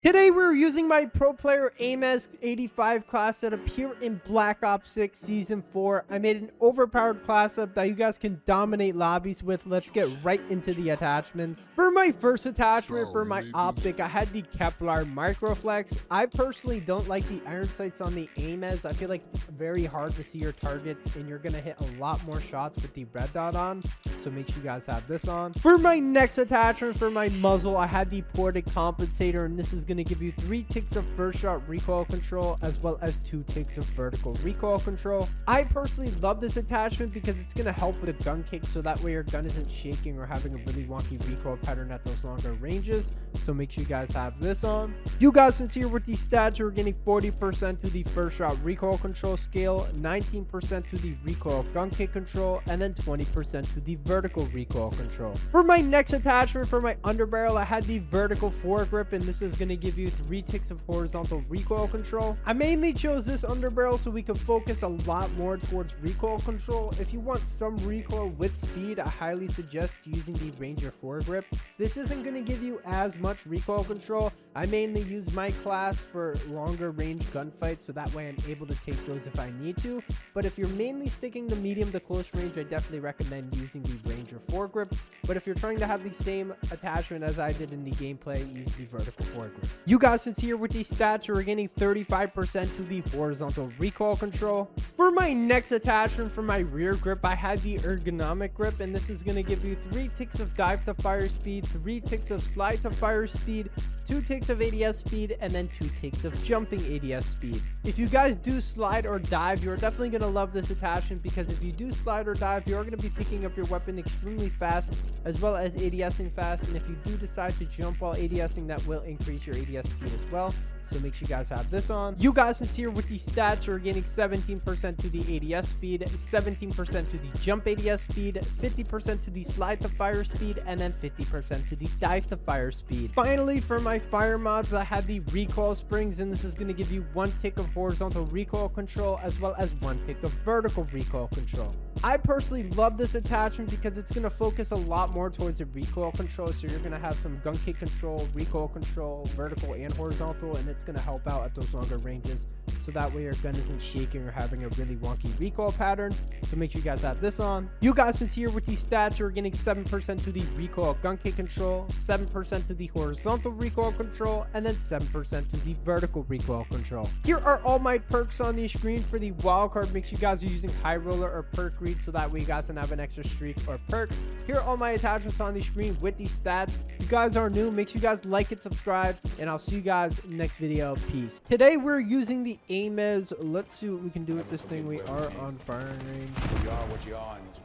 Today we're using my pro player AMES 85 class setup here in Black Ops 6 Season 4. I made an overpowered class setup that you guys can dominate lobbies with. Let's get right into the attachments. For my first attachment for my optic, I had the Kevlar Microflex. I personally don't like the iron sights on the AMES. I feel like it's very hard to see your targets and you're going to hit a lot more shots with the red dot on. So make sure you guys have this on. For my next attachment for my muzzle, I had the ported compensator, and this is going to give you 3 ticks of first shot recoil control as well as 2 ticks of vertical recoil control. I personally love this attachment because it's going to help with a gun kick, so that way your gun isn't shaking or having a really wonky recoil pattern at those longer ranges. So make sure you guys have this on. You guys can see here with these stats, you're getting 40% to the first shot recoil control scale, 19% to the recoil gun kick control, and then 20% to the vertical recoil control. For my next attachment for my underbarrel, I had the vertical foregrip, and this is going to give you 3 ticks of horizontal recoil control. I mainly chose this underbarrel so we could focus a lot more towards recoil control. If you want some recoil with speed, I highly suggest using the Ranger foregrip. This isn't going to give you as much recoil control. I mainly use my class for longer range gunfights, so that way I'm able to take those if I need to. But if you're mainly sticking to medium to close range, I definitely recommend using the Ranger foregrip. But if you're trying to have the same attachment as I did in the gameplay, use the vertical foregrip. You guys can see here with these stats, you're getting 35% to the horizontal recoil control. For my next attachment for my rear grip, I had the ergonomic grip, and this is going to give you 3 ticks of dive to fire speed, 3 ticks of slide to fire speed, 2 ticks of ADS speed, and then 2 ticks of jumping ADS speed. If you guys do slide or dive, you're definitely going to love this attachment, because if you do slide or dive, you're going to be picking up your weapon extremely fast as well as ADSing fast. And if you do decide to jump while ADSing, that will increase your ADS speed as well. So make sure you guys have this on. You guys can see here with these stats, you're getting 17% to the ADS speed, 17% to the jump ADS speed, 50% to the slide to fire speed, and then 50% to the dive to fire speed. Finally, for my fire mods, I had the recoil springs, and this is going to give you 1 tick of horizontal recoil control as well as 1 tick of vertical recoil control. I personally love this attachment because it's going to focus a lot more towards the recoil control, so you're going to have some gun kick control, recoil control, vertical and horizontal, and it's going to help out at those longer ranges, so that way your gun isn't shaking or having a really wonky recoil pattern. So make sure you guys have this on. You guys can see here with these stats, you're getting 7% to the recoil gun kick control, 7% to the horizontal recoil control, and then 7% to the vertical recoil control. Here are all my perks on the screen. For the wildcard, make sure you guys are using high roller or perk read, so that way you guys can have an extra streak or perk. Here are all my attachments on the screen with these stats. If you guys are new, make sure you guys like and subscribe, and I'll see you guys next video. Peace. Today we're using the AMES. Let's see what we can do with this thing. We are on firing range. You are what you are in this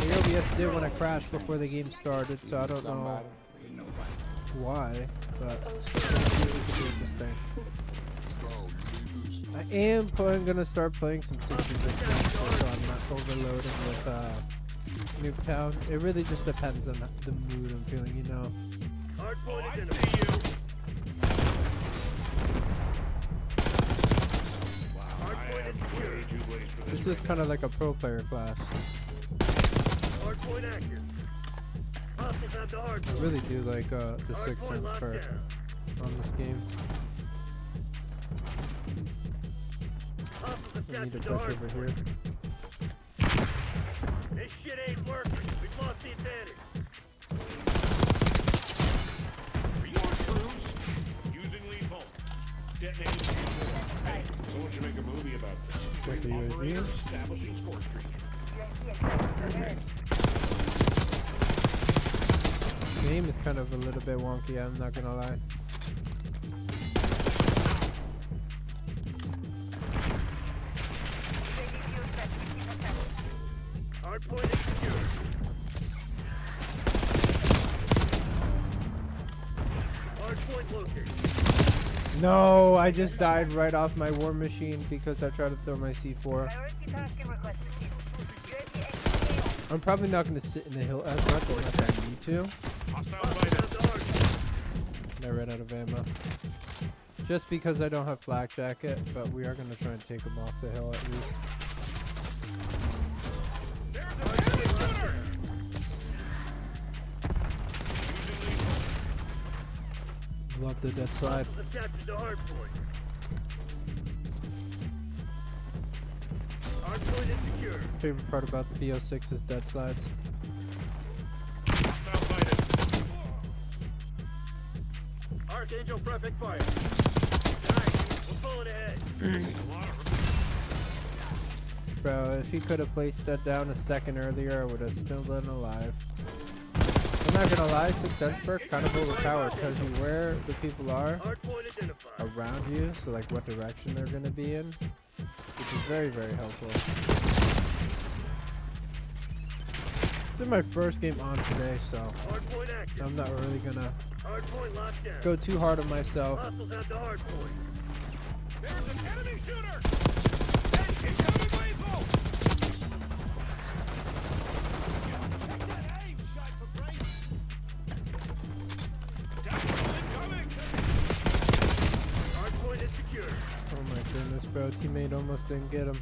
world. The OBS did when I crashed before the game started, so I don't know why, but let's see what we can do with this thing. I am gonna start playing some 66 games, so I'm not overloading with Nuketown. It really just depends on the mood I'm feeling, you know. This is kind of like a pro player class. I really do like the 6th sense perk on this game. I need to push over here. This shit ain't working. We've lost the advantage. Are you on shrooms? Using lethal. Detonating C4. Hey, someone should make a movie about this. Check the UAV. Operator establishing score streak. The aim is kind of a little bit wonky, I'm not gonna lie. Hardpoint is secure. Hardpoint located. No, I just died right off my war machine because I tried to throw my C4. I'm probably not going to sit in the hill as much unless I need to. I ran out of ammo. Just because I don't have flak jacket, but we are going to try and take him off the hill at least. Love the dead slide. Hostiles have captured the hard point. Hard point is secure. Favorite part about the BO6 is dead slides. Hostile sighted. Archangel perfect fire. Nice. We're pulling ahead. Bro, if he could have placed that down a second earlier, I would have still been alive. I'm not gonna lie, 6 cents perk kind of overpowered. Tells you where the people are Hard point identified. around you, so like what direction they're gonna be in, which is very, very helpful. This is my first game on today, so Hard point active. I'm not really gonna Hard point locked down. go too hard on myself. Hostiles have the hard point. There's an enemy shooter! Hey, incoming lethal! Check that aim, shot for brace! Tactical incoming! Hard point is secure. Oh my goodness, bro. Teammate almost didn't get him.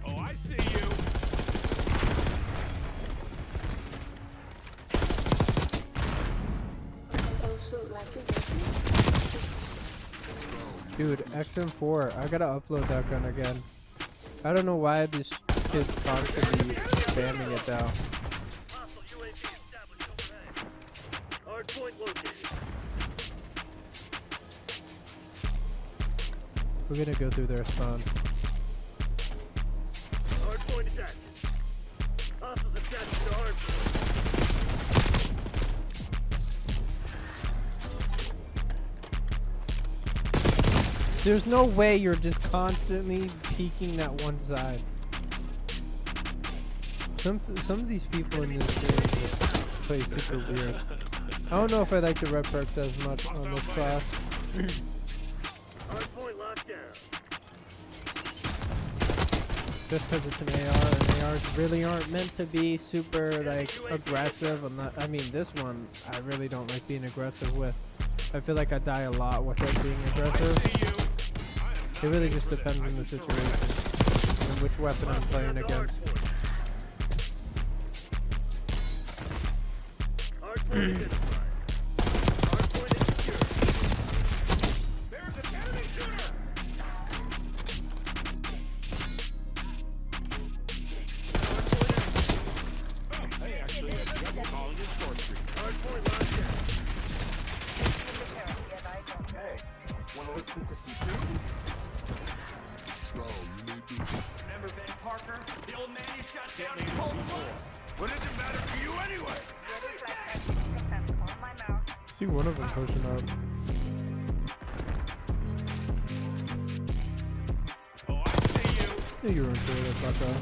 Oh, I see you! Dude, XM4, I gotta upload that gun again. I don't know why this kid's constantly spamming it though. Hostile UAV established overhead. Hard point located. We're gonna go through their spawn. Hard point is active. Hostiles have captured the hard point. There's no way you're just constantly peeking that one side. Some of these people in this game just play super weird. I don't know if I like the red perks as much on this class. Hard point locked down. Just because it's an AR, and ARs really aren't meant to be super like aggressive. I mean, this one I really don't like being aggressive with. I feel like I die a lot with it being aggressive. It really just depends on the situation and which weapon I'm playing against. Hard point identified. Hard point is secure. There's an enemy shooter! Hard point active. Oh, hey, actually, I'm calling it Short Street. Hard point locked down. Hey, wanna listen to some tunes? Remember Ben Parker? The old man you shot down Get in me cold C4. blood? What does it matter to you anyway? See one of them pushing up. Oh, I see you! Yeah, you were into it, fuck off.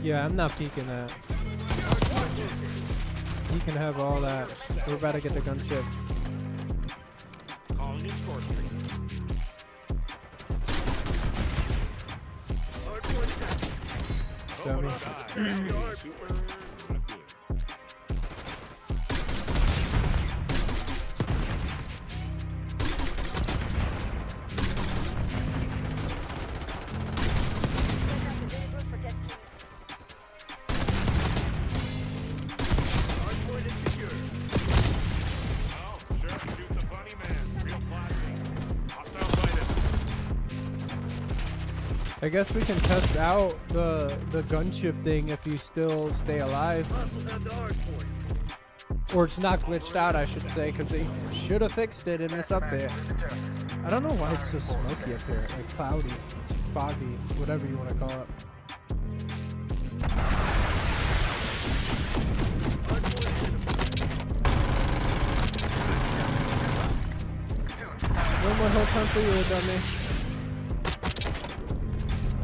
Yeah, I'm not peeking that. You can have all that. We're about to get the gunship. Calling it Short Street. Hard point is active. Dummy. Super good. Hard point is secure. Oh, sure, shoot the funny man. Real classy. Hostile sighted. I guess we can test out the gunship thing if you still stay alive. Hostiles have the hard point. Or it's not glitched out, I should say, because they should have fixed it in this update. I don't know why it's so smoky up here. Like cloudy, foggy, whatever you want to call it. Hard point identified. No more whole time for you, dummy.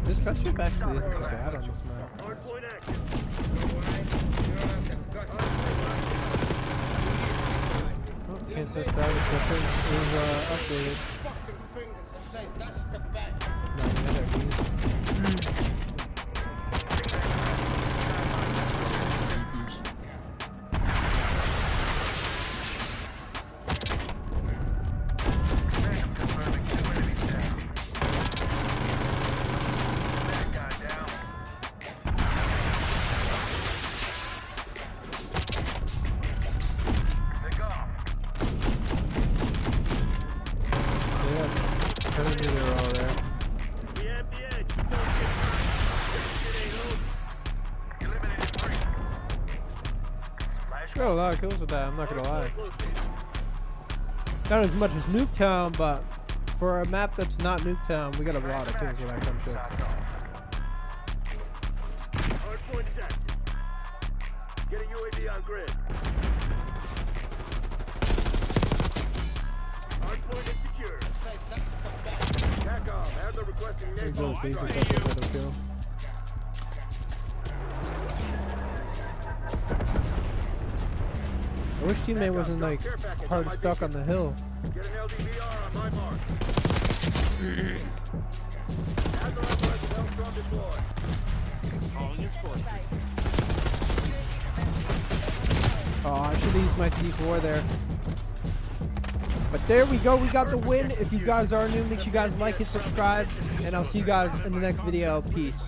This gunship actually isn't too bad on this map. Hard point active. Oh, can't test that. The thing is updated. Fucking fingers to say that's the best. No, yeah, they're used. I knew they were all there. We have the edge. Don't get hurt. This shit ain't over. Eliminated 3. Got a lot of kills with that, I'm not gonna lie. Not as much as Nuketown, but for a map that's not Nuketown, we got a lot of kills with that gun ship. Hard point is active. Get a UAV on grid. Hard point is secure. TACOM, have the requesting There next goes bomb. basic up a little kill. I wish teammate wasn't like hard stuck on the hill. Get an LDVR on my mark. As the request, Hellstrom deployed. Calling your score. Oh, I should have used my C4 there. But there we go, we got the win. If you guys are new, make sure you guys like and subscribe, and I'll see you guys in the next video. Peace.